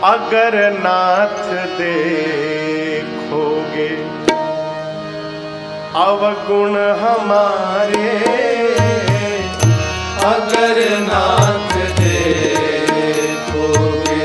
अगर नाथ देखोगे अवगुण हमारे, अगर नाथ देखोगे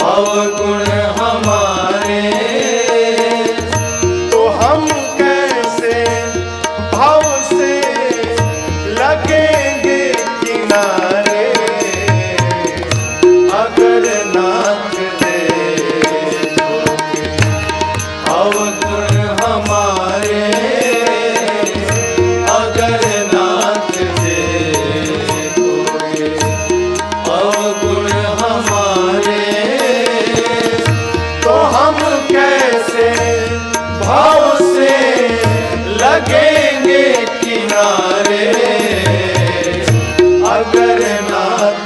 अवगुण हमारे, तो हम कैसे भाव से लगेंगे किनारे। अगर नाथ देखोगे अवगुण हमारे, अगर नाथ देखोगे अवगुण हमारे, तो हम कैसे भाव से लगेंगे किनारे। अगर नाथ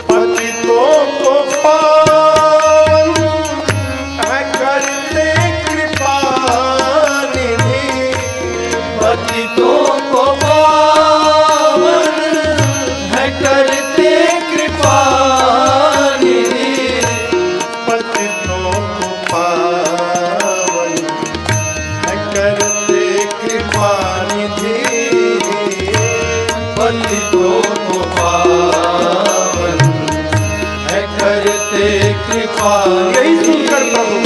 पतितों को पावन है करते कृपा निधि, पतितों को पावन है करते कृपा निधि, पतितों को पावन है करते कृपा निधि। पतितों को पावन है करते कृपा। यही सुनकर प्रभु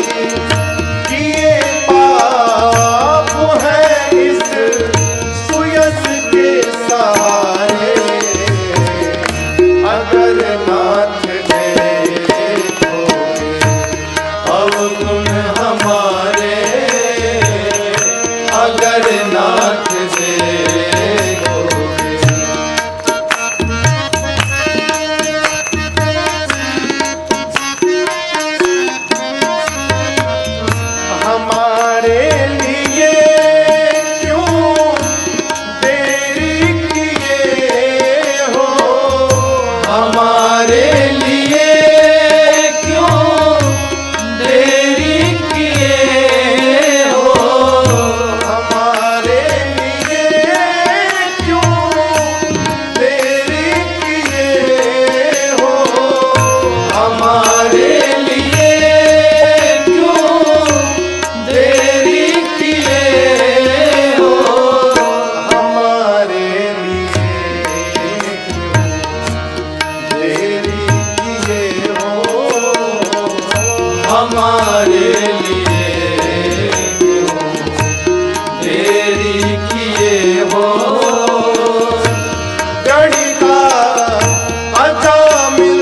किए पाप है इस सुयस के सहारे। अगर नाथ देखोगे अवगुण हमारे, अगर नाथ देखोगे हमारे लिए क्यों देरी किए हो, हमारे लिए क्यों देरी किए हो, हमारे लिए क्यों देरी किए हो। हमारे लिए क्यों देरी किए हो, हमारे लिए देरी किए हो। हमारे लिए क्यों देरी किए हो। गणिका अजामिल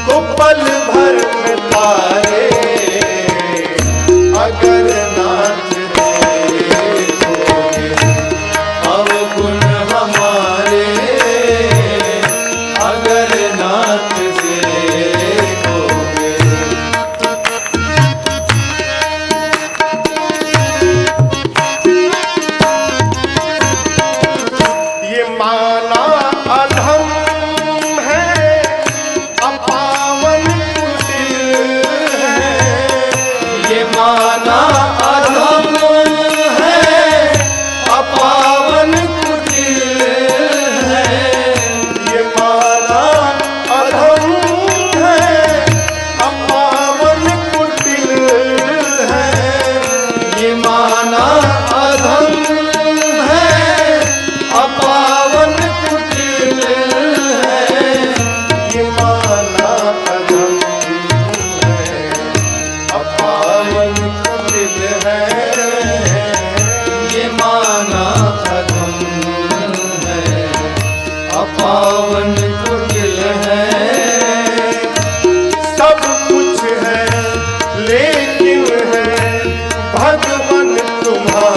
को पल भर में पारे। अगर नाथ देखोगे अवगुण हमारे, अगर नाथ देखोगे ये माना अधम है अपावन कुटिल है। ये माना अधम है अपावन कुटिल है। ये माना अधम है अपावन कुटिल है। ये माना अधम है अपावन कुटिल है। ये माना अधम है अपावन कुटिल है। ये माना अधम है अपावन कुटिल है। सब कुछ है लेकिन है भगवन तुम्हारे।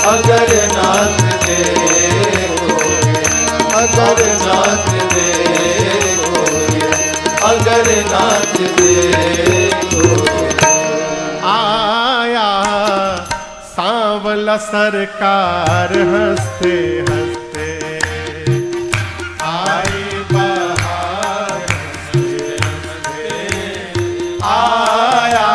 अगर नाथ देखोगे, अगर नाथ देखोगे, अगर नाथ देखोगे। आया सांवला सरकार हंसते हंसते, आई बहार हंसते हंसते, आया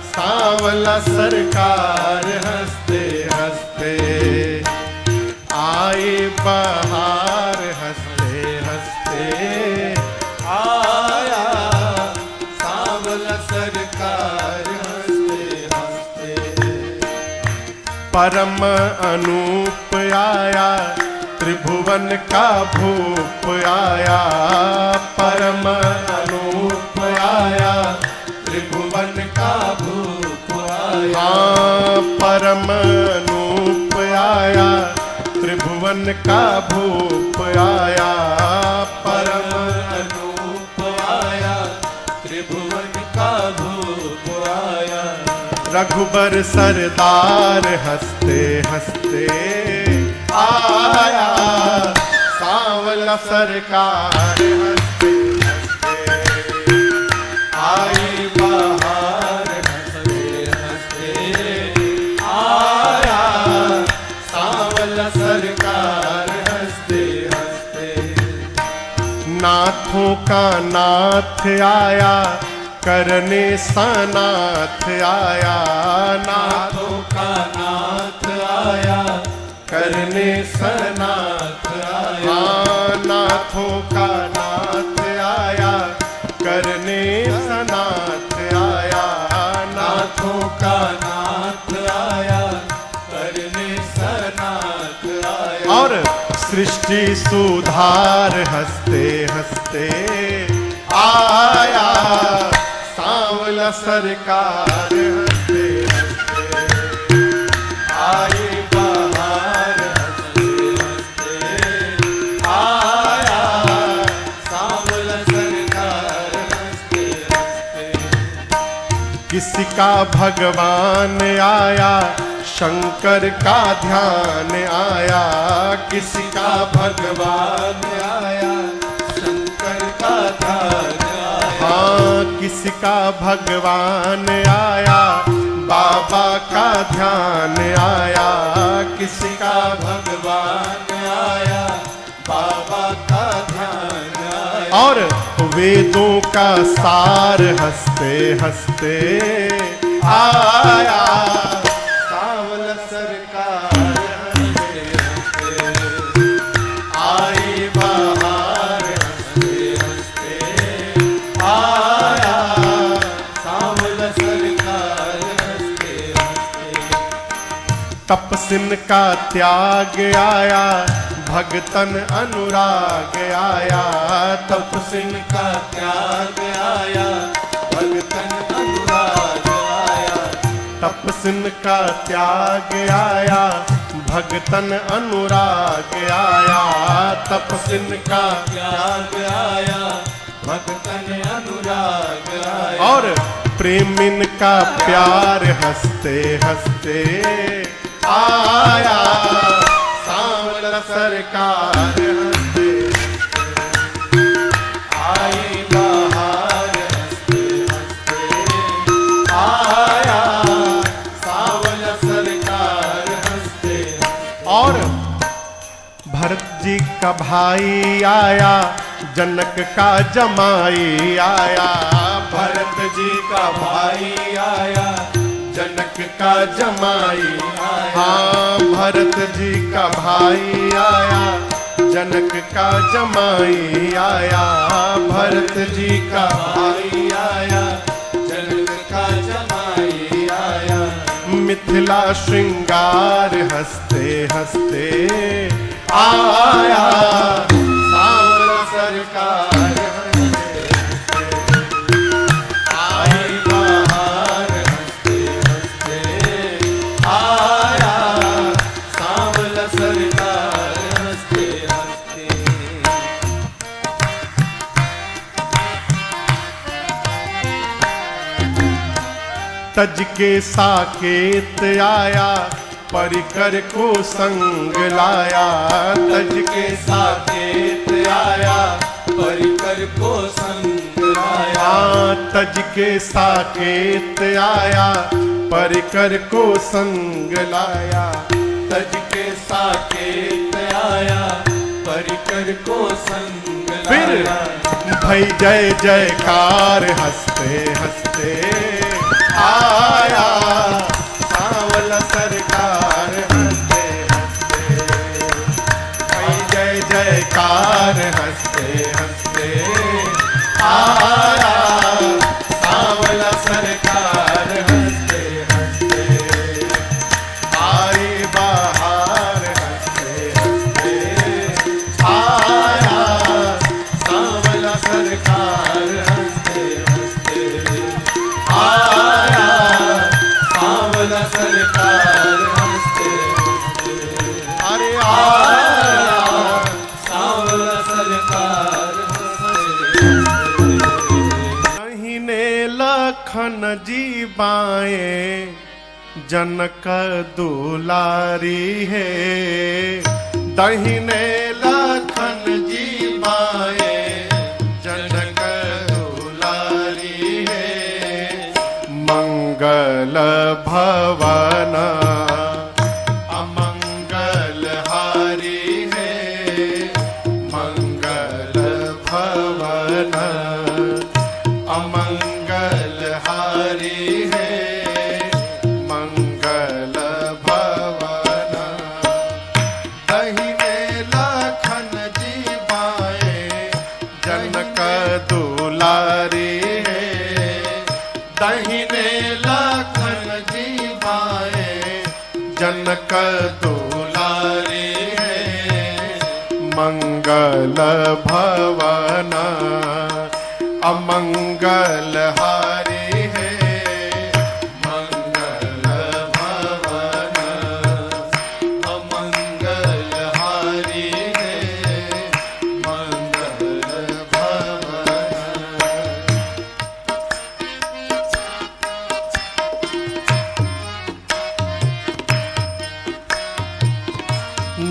सांवला सरकार हंसते हंसते, आई बहार हंसते हंसते, आया सांवला सरकार हंसते हंसते। परम अनूप आया त्रिभुवन का भूप आया, परम अनूप आया त्रिभुवन का भूप आया। हाँ परम अनूप आया त्रिभुवन का भूप आया, परम अनूप आया त्रिभुवन का भूप आया। रघुबर सरदार हंसते हंसते, आया सांवला सरकार हंसते हंसते, आई बहार हंसते हंसते, आया सांवला सरकार हंसते हंसते। नाथों का नाथ आया करने सनाथ आया, नाथों का नाथ आया करने सनाथ आया। नाथों का नाथ आया करने सनाथ आया, नाथों का नाथ आया करने सनाथ आया। और सृष्टि सुधार हंसते हंसते, आया सांवला सरकार हंसते हंसते, आई बहार हंसते हंसते, आया सांवला सरकार हंसते हंसते। किसी का भगवान आया शंकर का ध्यान आया, किसी का भगवान आया शंकर का ध्यान आया। हाँ किसी का भगवान आया बाबा का ध्यान आया, किसी का भगवान आया बाबा का ध्यान आया। और वेदों का सार हंसते हंसते, आया सांवला सरकार हंसते हंसते, आई बहार हंसते हंसते, आया सांवला सरकार हंसते हंसते। तपसिन का त्याग आया भगतन अनुराग आया, तपसिन का त्याग आया भगतन अनुराग आया। तपसिन का त्याग आया भगतन अनुराग आया, तपसिन का त्याग आया भगतन अनुराग आया। और प्रेमिन का प्यार हंसते हंसते, आया सांवला सरकार हंसते हंसते, आई बहार हंसते हंसते, आया सांवला सरकार हंसते हंसते। और भरत जी का भाई आया जनक का जमाई आया, भरत जी का भाई आया जनक का जमाई आया। हाँ भरत जी का भाई आया जनक का जमाई आया, भरत जी का भाई आया जनक का जमाई आया। मिथिला श्रृंगार हंसते हंसते, आया सांवला सरकार हंसते हंसते, आई बहार हंसते हंसते, आया सांवला सरकार हंसते हंसते। तज के साकेत आया परिकर को संग लाया, तज के साकेत आया, परिकर को संग लाया। तज के साकेत आया, परिकर को संग लाया। तज के साकेत आया, परिकर को संग फिर लाया। भई जय जयकार हंसते हंसते आया, सांवला सरकार हंसते हंसते। भई जय जयकार हंसते हंसते आया, सांवला सरकार हंसते हंसते। आई बाहर हंसते हंसते आया, सांवला सरकार हंसते हंसते आया, सांवला सरकार हंसते हंसते। अरे आया, सांवला सरकार हंसते हंसते। दाहिने लखन जी बाएं जनक दुलारी है, दाहिने लखन जी बाएं जनक दुलारी है। मंगल भवन अमंगल हारी है, मंगल भवन अमंगल हारी है, मंगल भवन। दाहिने लखन जी बाएं जनक दुलारी है, दाहिने लखन जी बाएं जनक दुलारी है। मंगल भवन अमंगल हारी है, मंगल भवन अमंगल हारी है, मंगल भवन।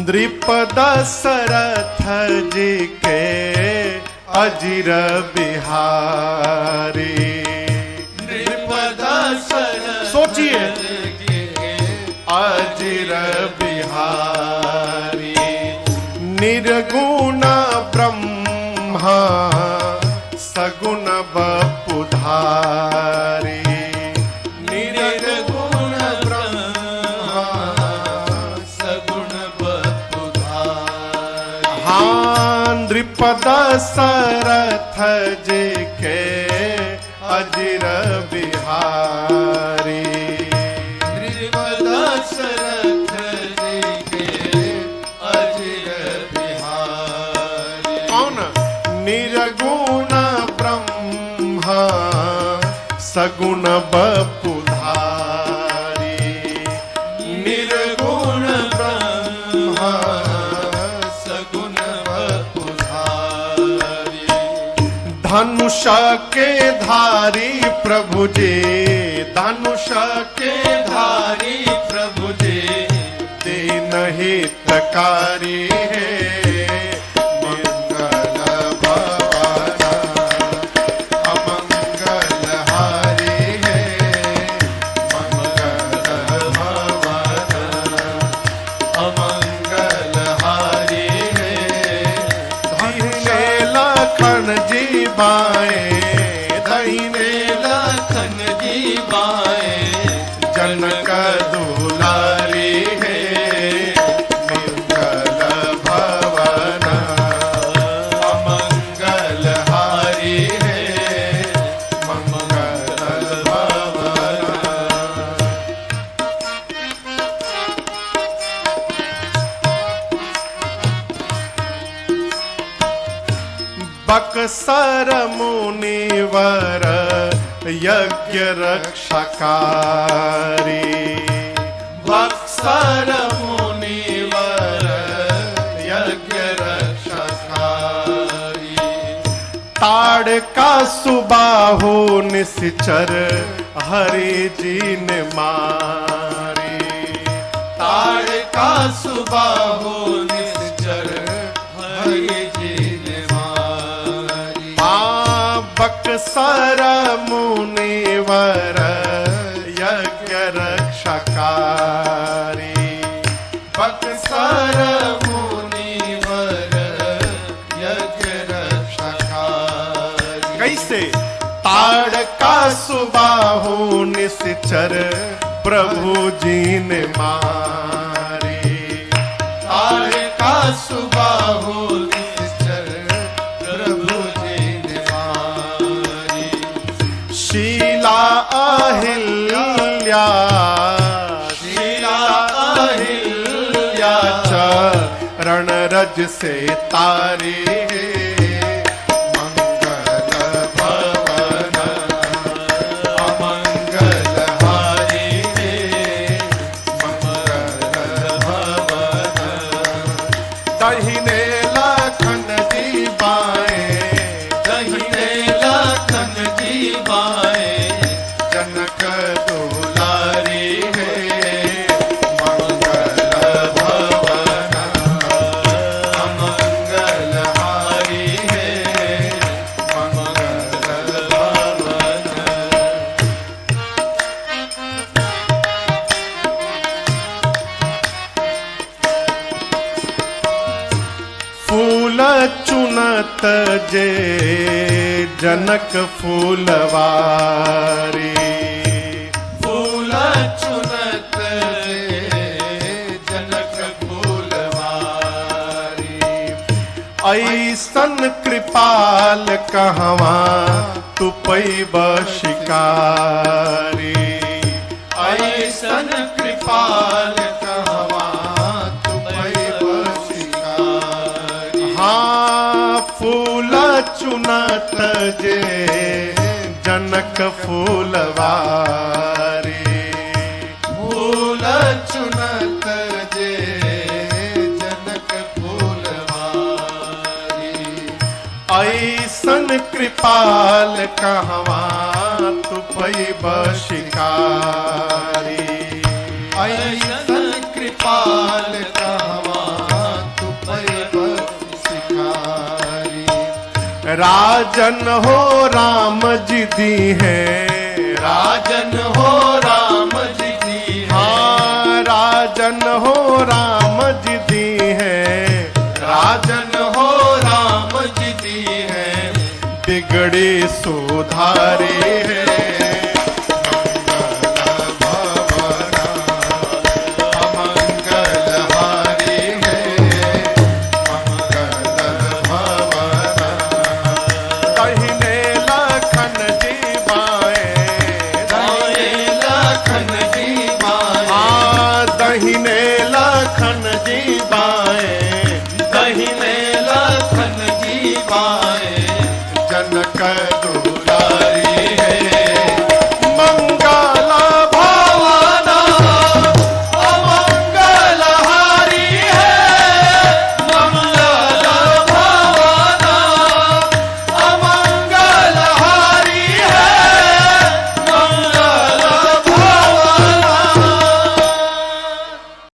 नृप दशरथ जी के अजिर बिहारी। नृप दशरथ सोचिए, के अजिर बिहारी। निर्गुण ब्रह्मा सगुण बपुधारी। निर्गुण ब्रह्मा सगुण बपुधारी। हाँ, नृप दशरथ जी के अजिर बिहारी। नृप दशरथ जी के अजिर बिहारी। कौन? निर्गुण ब्रह्मा सगुण बपुधारी। निर्गुण ब्रह्मा सगुण बपुधारी। धनुष के धारी प्रभु जी, धनुष के धारी प्रभु जी दीन हितकारी है। मंगल भवन अमंगल हारी है, मंगल भवन अमंगल हारी है। दाहिने लखन जी बाएं, दाहिने लखन जी बाएं जनक दुलारी है। मंगल भवन अमंगल हारी है, मंगल भवन। बक्सर मुनिवर यज्ञ रक्षकारी। बक्सर मुनिवर यज्ञ रक्षकारी। ताड़ का सुबाहु निश्चर हरि जी ने मारी। ताड़का सुबाहु निश्चर हरि जी ने मारी। बक्सर मुनिवर यज्ञ रक्षकारी। बक्सर मुनिवर यज्ञ रक्षकारी। कैसे? ताड़का सुबाहु निश्चर प्रभु जी ने मारी। ताड़का सुबाहु निश्चर प्रभु जी ने मारी। शीला अहिल्या शीला अहिल्या चरण रज से तारे। दहिने लखन जी बाएं, दहिने लखन जी बाएं, जनक दुलारी है मंगल भवन। अमंगल हारी है मंगल भवन। फूल चुनत जे जनक फूलवारी। फूल चुनत जनक फूलवारी। ऐसन कृपाल कहवा तू पैब शिकारी। ऐसन कृपाल कहवा तू पैब शिकारी। हाँ फूल चुनत जे जनक फूलवारी। फूल चुनत जे जनक फूलवारी। ऐसन कृपाल कहवा तू पैब शिकारी। ऐसन कृपाल कहवा तू पैब शिकारी। राजन हो राम जी दी है। राजन हो राम जी दी है। हाँ राजन हो राम जी दी है। राजन हो राम जी दी है। बिगड़ी सुधारी है अमंगल हारी है मंगल भवन। दहिने लखन जी बाएं, दाएं लखन जी बाएं, हाँ दहिने लखन जी बाएं, दहिने लखन जी बाएं, जनक